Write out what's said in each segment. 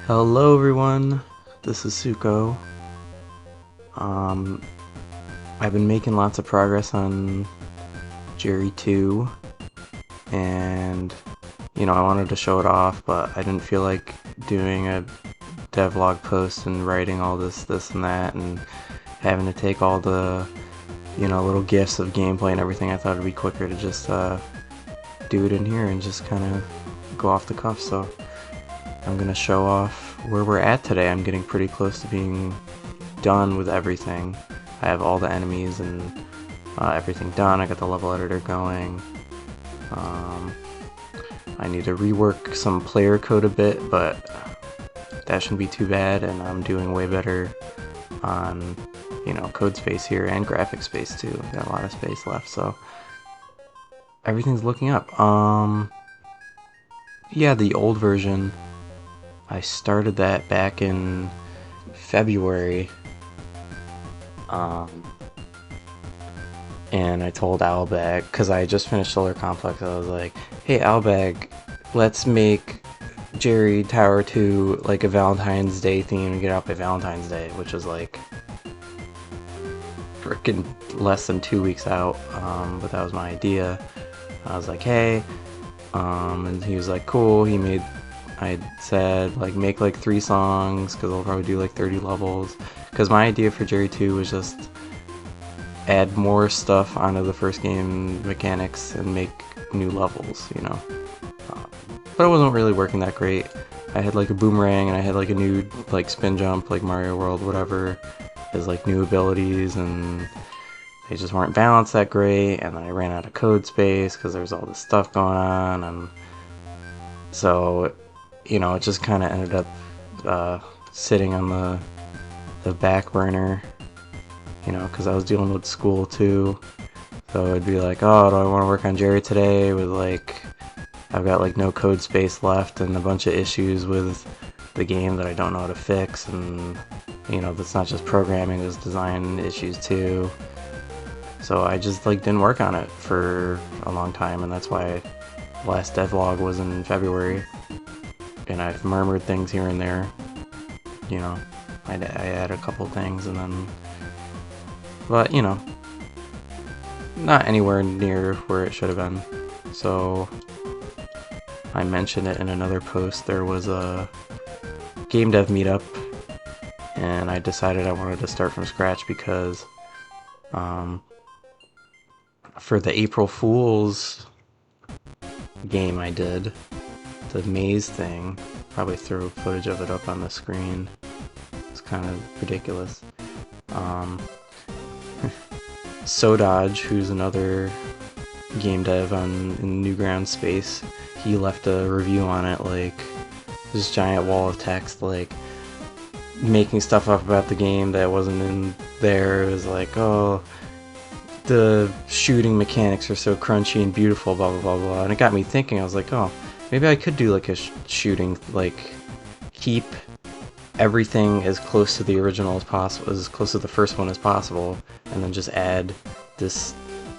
Hello everyone, this is Suko. Um, I've been making lots of progress on Jeri 2, and I wanted to show it off, but I didn't feel like doing a devlog post and writing all this and that, and having to take all the, little gifs of gameplay and everything. I thought it'd be quicker to just do it in here and just kind of go off the cuff, so I'm gonna show off where we're at today. I'm getting pretty close to being done with everything. I have all the enemies and everything done. I got the level editor going. I need to rework some player code a bit, but that shouldn't be too bad, and I'm doing way better on code space here and graphic space too. Got a lot of space left, so everything's looking up. Yeah, the old version, I started that back in February, and I told Owlbag, because I just finished Solar Complex, I was like, hey Owlbag, let's make Jeri Tower 2 like a Valentine's Day theme and get out by Valentine's Day, which is like freaking less than 2 weeks out, but that was my idea. I was like, hey, and he was like, cool. I said, like, make like 3 songs, because I'll probably do like 30 levels, because my idea for Jeri 2 was just add more stuff onto the first game mechanics and make new levels, but it wasn't really working that great. I had like a boomerang, and I had like a new like spin jump, like Mario World, whatever, as like new abilities, and they just weren't balanced that great. And then I ran out of code space because there's all this stuff going on, and so it just kind of ended up sitting on the back burner, because I was dealing with school too. So it'd be like, oh, do I want to work on Jeri today with like, I've got like no code space left and a bunch of issues with the game that I don't know how to fix, and that's not just programming, there's design issues too. So I just like didn't work on it for a long time, and that's why the last devlog was in February, and I've murmured things here and there. I add a couple things, and then, but not anywhere near where it should have been. So I mentioned it in another post. There was a game dev meetup, and I decided I wanted to start from scratch because for the April Fool's game I did, the maze thing, probably throw footage of it up on the screen. It's kind of ridiculous. Sododge, who's another game dev in Newgrounds Space, he left a review on it, like this giant wall of text, like making stuff up about the game that wasn't in there. It was like, oh, the shooting mechanics are so crunchy and beautiful, blah blah blah blah, and it got me thinking. I was like, oh, maybe I could do like a shooting, like keep everything as close to the original as possible, as close to the first one as possible, and then just add this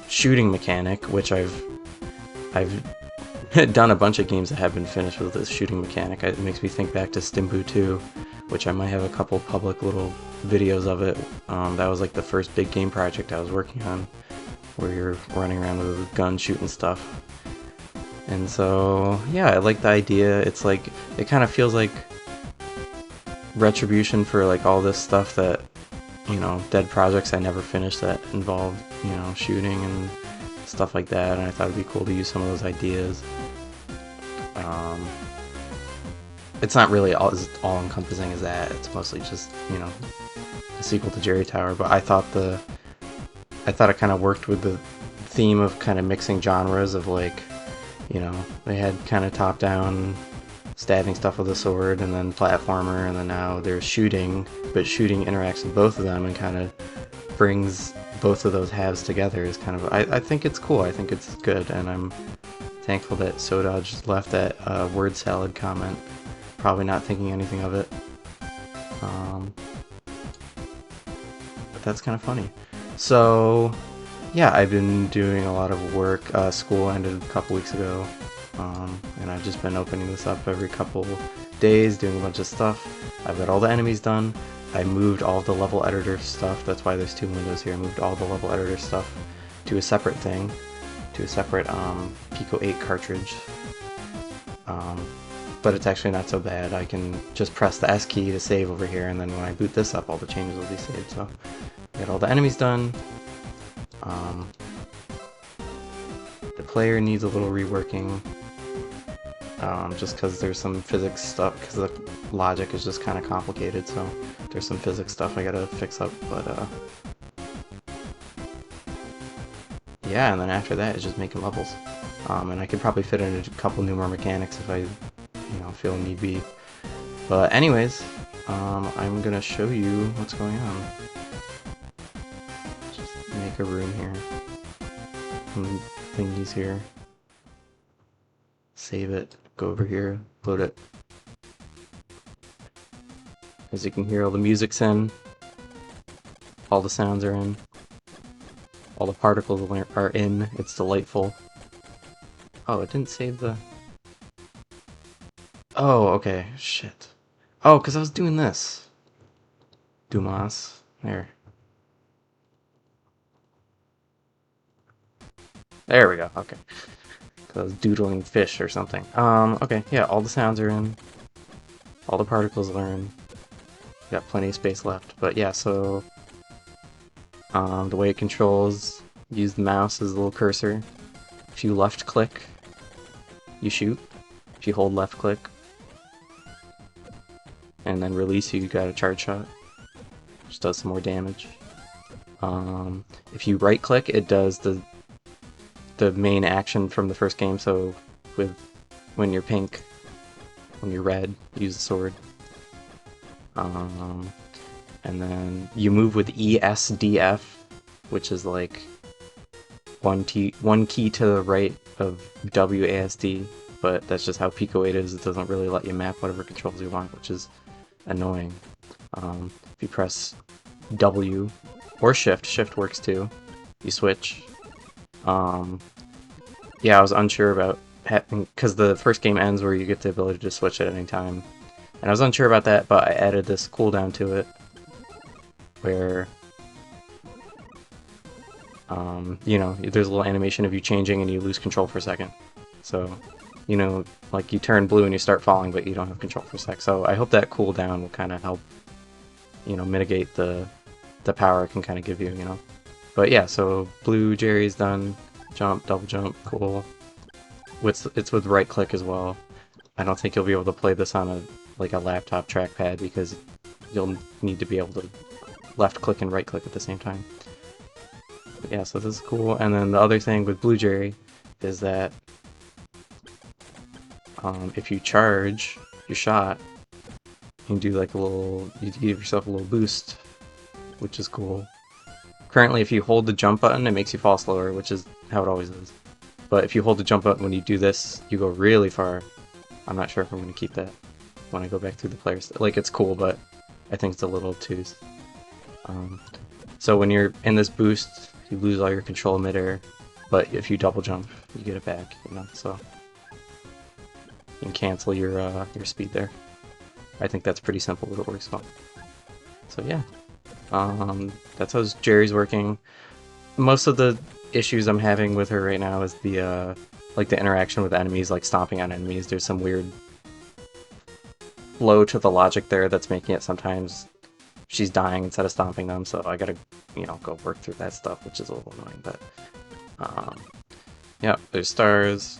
shooting mechanic, which I've done a bunch of games that have been finished with this shooting mechanic. It makes me think back to Stimbu 2, which I might have a couple public little videos of it. That was like the first big game project I was working on, where you're running around with a gun shooting stuff. And so, yeah, I like the idea. It's like, it kind of feels like retribution for like all this stuff that, dead projects I never finished that involved, shooting and stuff like that, and I thought it'd be cool to use some of those ideas. It's not really as all-encompassing as that. It's mostly just, a sequel to Jeri Tower, but I thought it kind of worked with the theme of kind of mixing genres of like, they had kind of top-down stabbing stuff with a sword, and then platformer, and then now there's shooting, but shooting interacts with both of them and kind of brings both of those halves together. Is kind of, I think it's cool. I think it's good, and I'm thankful that Sododge left that word salad comment, probably not thinking anything of it. But that's kind of funny. So yeah, I've been doing a lot of work. School ended a couple weeks ago, and I've just been opening this up every couple days doing a bunch of stuff. I've got all the enemies done. I moved all the level editor stuff. That's why there's two windows here. I moved all the level editor stuff to a separate thing, to a separate PICO-8 cartridge. But it's actually not so bad. I can just press the S key to save over here, and then when I boot this up, all the changes will be saved. So I got all the enemies done. The player needs a little reworking, just because there's some physics stuff, because the logic is just kind of complicated, so there's some physics stuff I gotta fix up, but yeah, and then after that it's just making levels. And I could probably fit in a couple new more mechanics if I feel need be. But anyways, I'm gonna show you what's going on. Just make a room here. Some thingies here. Save it. Go over here. Load it. As you can hear, all the music's in. All the sounds are in. All the particles are in. It's delightful. Oh, it didn't save the... Oh, okay. Shit. Oh, because I was doing this. Dumas. There. There we go. Okay. Because I was doodling fish or something. Okay. Yeah, all the sounds are in. All the particles are in. Got plenty of space left. But yeah, so... the way it controls, use the mouse as a little cursor. If you left click, you shoot. If you hold left click, and then release, you got a charge shot, which does some more damage. If you right click, it does the main action from the first game, so when you're pink, when you're red, use the sword. And then you move with ESDF, which is like one key to the right of WASD, but that's just how PICO-8 is. It doesn't really let you map whatever controls you want, which is annoying. If you press W or Shift works too, you switch. Yeah, I was unsure about, because the first game ends where you get the ability to switch at any time. And I was unsure about that, but I added this cooldown to it, where, there's a little animation of you changing and you lose control for a second. So, like you turn blue and you start falling, but you don't have control for a sec. So I hope that cooldown will kind of help, mitigate the power it can kind of give you, But yeah, so blue Jeri's done. Jump, double jump, cool. It's with right click as well. I don't think you'll be able to play this on a laptop trackpad because you'll need to be able to left click and right click at the same time. But yeah, so this is cool. And then the other thing with blue Jeri is that if you charge your shot, you can do like you give yourself a little boost, which is cool. Currently, if you hold the jump button, it makes you fall slower, which is how it always is. But if you hold the jump button when you do this, you go really far. I'm not sure if I'm going to keep that when I go back through the players. Like, it's cool, but I think it's a little too... so when you're in this boost, you lose all your control midair, but if you double jump, you get it back, so you can cancel your speed there. I think that's pretty simple, but it works well. So yeah, that's how Jeri's working. Most of the issues I'm having with her right now is the interaction with enemies, like stomping on enemies. There's some weird flow to the logic there that's making it sometimes she's dying instead of stomping them, so I gotta, go work through that stuff, which is a little annoying, but, yeah, there's stars,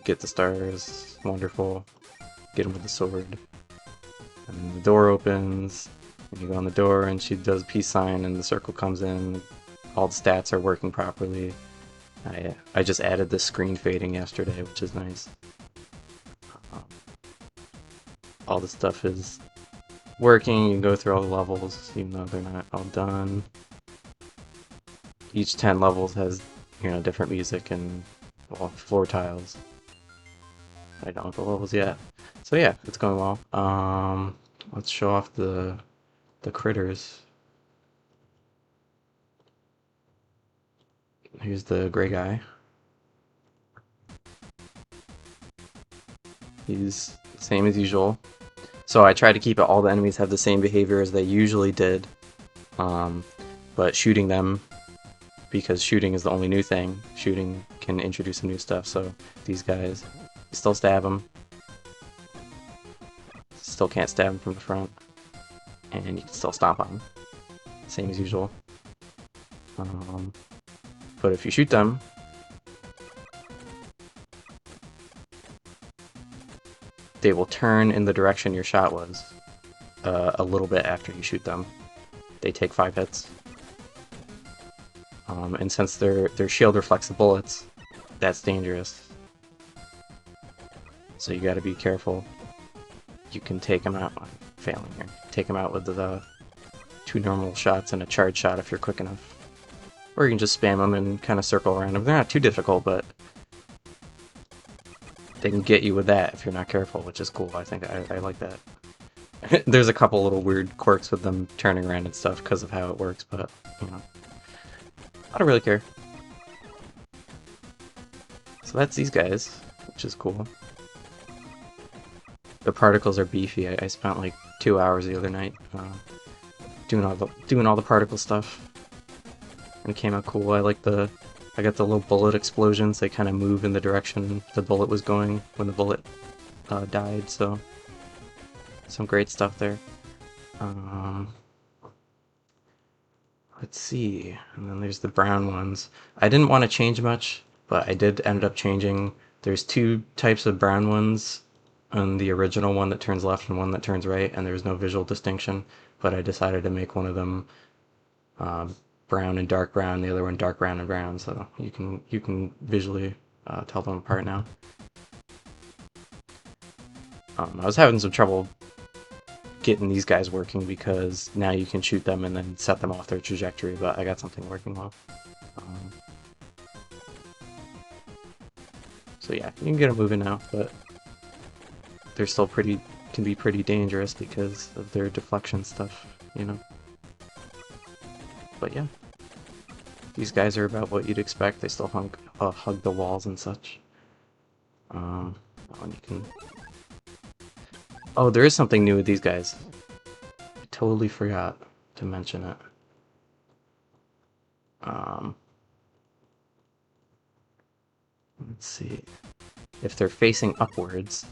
get the stars, wonderful, get them with the sword, and the door opens, and you go on the door, and she does a peace sign, and the circle comes in, all the stats are working properly. I just added this screen fading yesterday, which is nice. All the stuff is working, you can go through all the levels, even though they're not all done. Each 10 levels has, different music and, well, floor tiles. I don't know the levels yet. So yeah, it's going well. Let's show off the critters. Here's the gray guy. He's the same as usual. So I tried to keep it all the enemies have the same behavior as they usually did, um, but shooting them, because shooting is the only new thing, shooting can introduce some new stuff, so these guys, you still stab them, still can't stab them from the front, and you can still stomp on them, same as usual. Um, but if you shoot them, they will turn in the direction your shot was a little bit after you shoot them. They take 5 hits. And since they're shield reflects the bullets, that's dangerous. So you gotta be careful. You can take them out. I'm failing here. Take them out with the 2 normal shots and a charge shot if you're quick enough. Or you can just spam them and kind of circle around them. They're not too difficult, but they can get you with that if you're not careful, which is cool. I think I like that. There's a couple little weird quirks with them turning around and stuff because of how it works, but, you know, I don't really care. So that's these guys, which is cool. The particles are beefy. I spent like 2 hours the other night doing all the particle stuff, and it came out cool. I got the little bullet explosions. They kind of move in the direction the bullet was going when the bullet died. So some great stuff there. Let's see, and then there's the brown ones. I didn't want to change much, but I did end up changing. There's 2 types of brown ones, and the original one that turns left and one that turns right, and there's no visual distinction, but I decided to make one of them brown and dark brown, the other one dark brown and brown, so you can visually tell them apart now. I was having some trouble getting these guys working because now you can shoot them and then set them off their trajectory, but I got something working well. So yeah, you can get them moving now, but they're still can be pretty dangerous because of their deflection stuff, you know. But yeah, these guys are about what you'd expect. They still hug the walls and such. You can. Oh, there is something new with these guys. I totally forgot to mention it. Let's see. If they're facing upwards,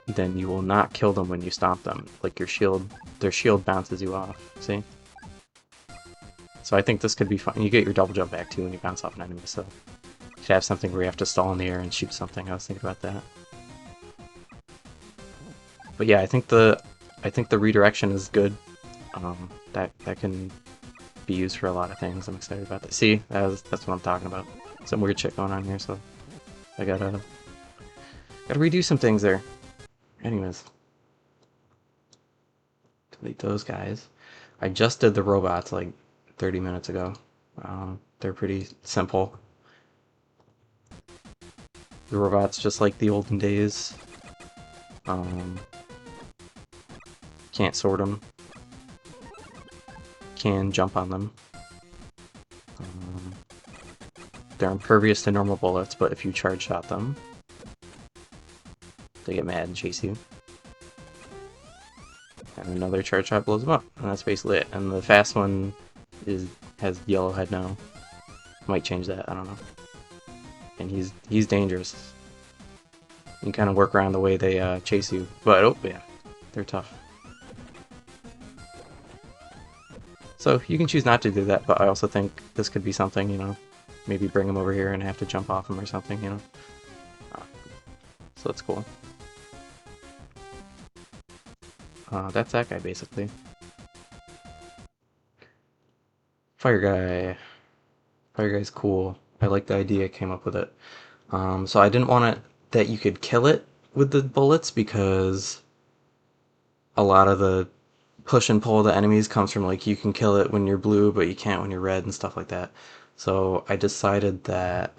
then you will not kill them when you stomp them. Like their shield bounces you off. See? So I think this could be fun. You get your double jump back too when you bounce off an enemy, so you should have something where you have to stall in the air and shoot something. I was thinking about that. But yeah, I think the redirection is good. That can be used for a lot of things. I'm excited about that. See, that's what I'm talking about. Some weird shit going on here, so I gotta redo some things there. Anyways, delete those guys. I just did the robots like 30 minutes ago. They're pretty simple. The robots just like the olden days. Can't sort them. Can jump on them. They're impervious to normal bullets, but if you charge shot them, they get mad and chase you. And another charge shot blows them up, and that's basically it. And the fast one has yellow head now. Might change that, I don't know. And he's dangerous. You can kind of work around the way they chase you, but oh yeah, they're tough. So you can choose not to do that, but I also think this could be something, you know, maybe bring them over here and have to jump off them or something, you know. So that's cool. That's that guy, basically. Fire guy. Fire guy's cool. I like the idea I came up with it. So I didn't want it that you could kill it with the bullets because a lot of the push and pull of the enemies comes from like you can kill it when you're blue but you can't when you're red and stuff like that. So I decided that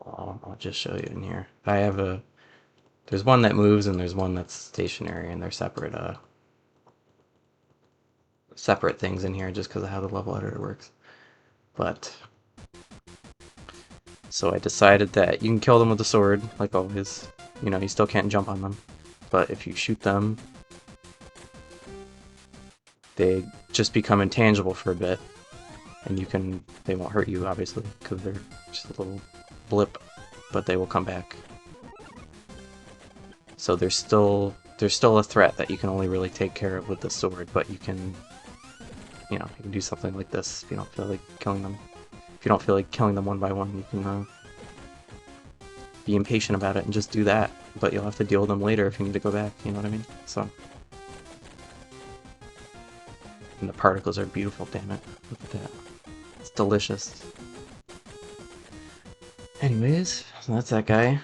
I'll just show you in here. There's one that moves and there's one that's stationary, and they're separate things in here just because of how the level editor works. But so I decided that you can kill them with a sword like always. You know, you still can't jump on them. But if you shoot them, they just become intangible for a bit. And they won't hurt you, obviously, because they're just a little blip, but they will come back. So there's still a threat that you can only really take care of with the sword, but you can, you can do something like this if you don't feel like killing them. If you don't feel like killing them one by one, you can be impatient about it and just do that. But you'll have to deal with them later if you need to go back, you know what I mean? So. And the particles are beautiful, damn it. Look at that. It's delicious. Anyways, so that's that guy.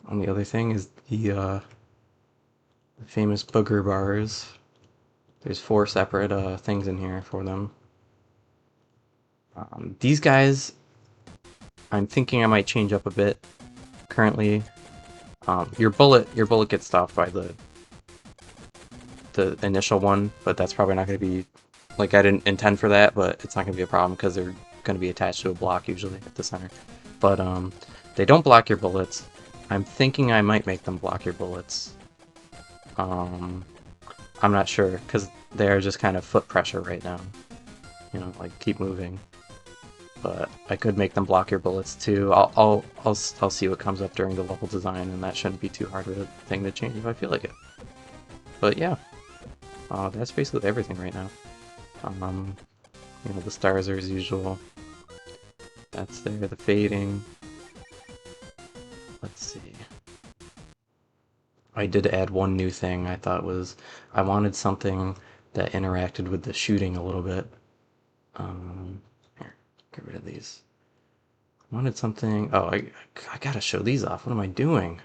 And the other thing is the famous booger bars. There's 4 separate things in here for them. These guys, I'm thinking I might change up a bit. Currently, your bullet gets stopped by the initial one, but that's probably not going to be, like, I didn't intend for that, but it's not going to be a problem because they're going to be attached to a block usually at the center. But they don't block your bullets. I'm thinking I might make them block your bullets. I'm not sure because they're just kind of foot pressure right now. You know, like keep moving. But I could make them block your bullets too. I'll see what comes up during the level design, and that shouldn't be too hard of a thing to change if I feel like it. But yeah, that's basically everything right now. You know, the stars are as usual. That's there, the fading. Let's see. I did add one new thing I thought was, I wanted something that interacted with the shooting a little bit. Here, get rid of these. I wanted something, oh, I gotta show these off. What am I doing?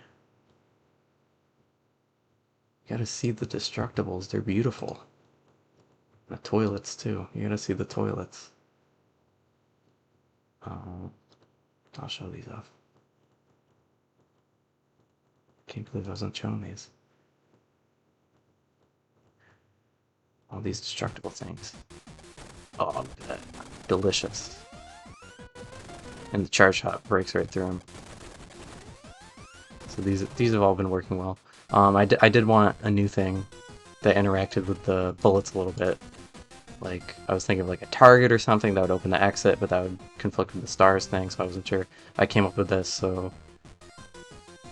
You gotta see the destructibles, they're beautiful. The toilets too, you gotta see the toilets. I'll show these off. Can't believe I wasn't showing these. All these destructible things. Oh, look at that. Delicious. And the charge shot breaks right through them. So these have all been working well. I did want a new thing that interacted with the bullets a little bit. Like, I was thinking of like a target or something that would open the exit, but that would conflict with the stars thing, so I wasn't sure. I came up with this, so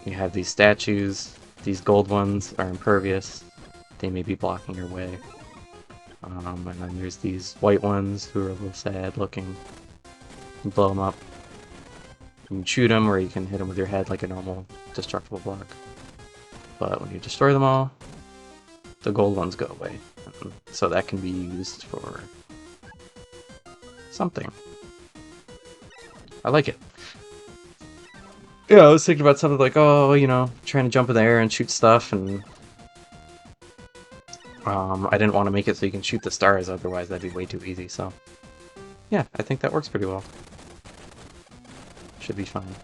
you have these statues. These gold ones are impervious. They may be blocking your way. And then there's these white ones who are a little sad looking. You blow them up. You can shoot them, or you can hit them with your head like a normal destructible block. But when you destroy them all, the gold ones go away. And so that can be used for something. I like it. Yeah, I was thinking about something like, oh, you know, trying to jump in the air and shoot stuff, and I didn't want to make it so you can shoot the stars, otherwise that'd be way too easy, so yeah, I think that works pretty well. Should be fine.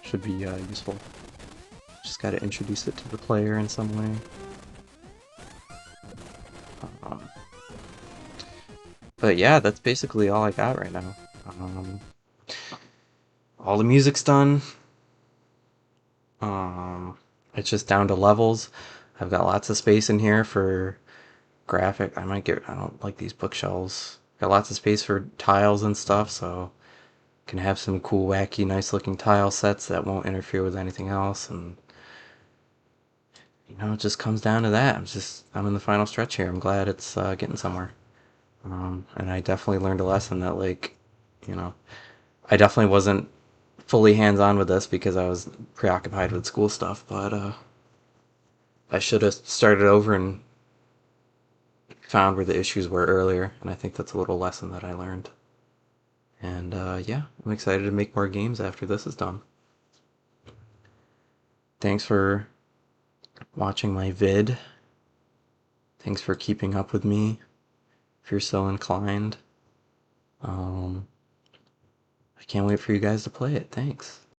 Should be useful. Just gotta introduce it to the player in some way. But yeah, that's basically all I got right now. All the music's done. It's just down to levels. I've got lots of space in here for graphic. I don't like these bookshelves. Got lots of space for tiles and stuff, so can have some cool, wacky, nice looking tile sets that won't interfere with anything else, and you know, it just comes down to that. I'm in the final stretch here. I'm glad it's getting somewhere. And I definitely learned a lesson that, like, you know, I definitely wasn't fully hands-on with this because I was preoccupied with school stuff, but I should have started over and found where the issues were earlier, and I think that's a little lesson that I learned. And yeah, I'm excited to make more games after this is done. Thanks for watching my vid. Thanks for keeping up with me, if you're so inclined. I can't wait for you guys to play it. Thanks.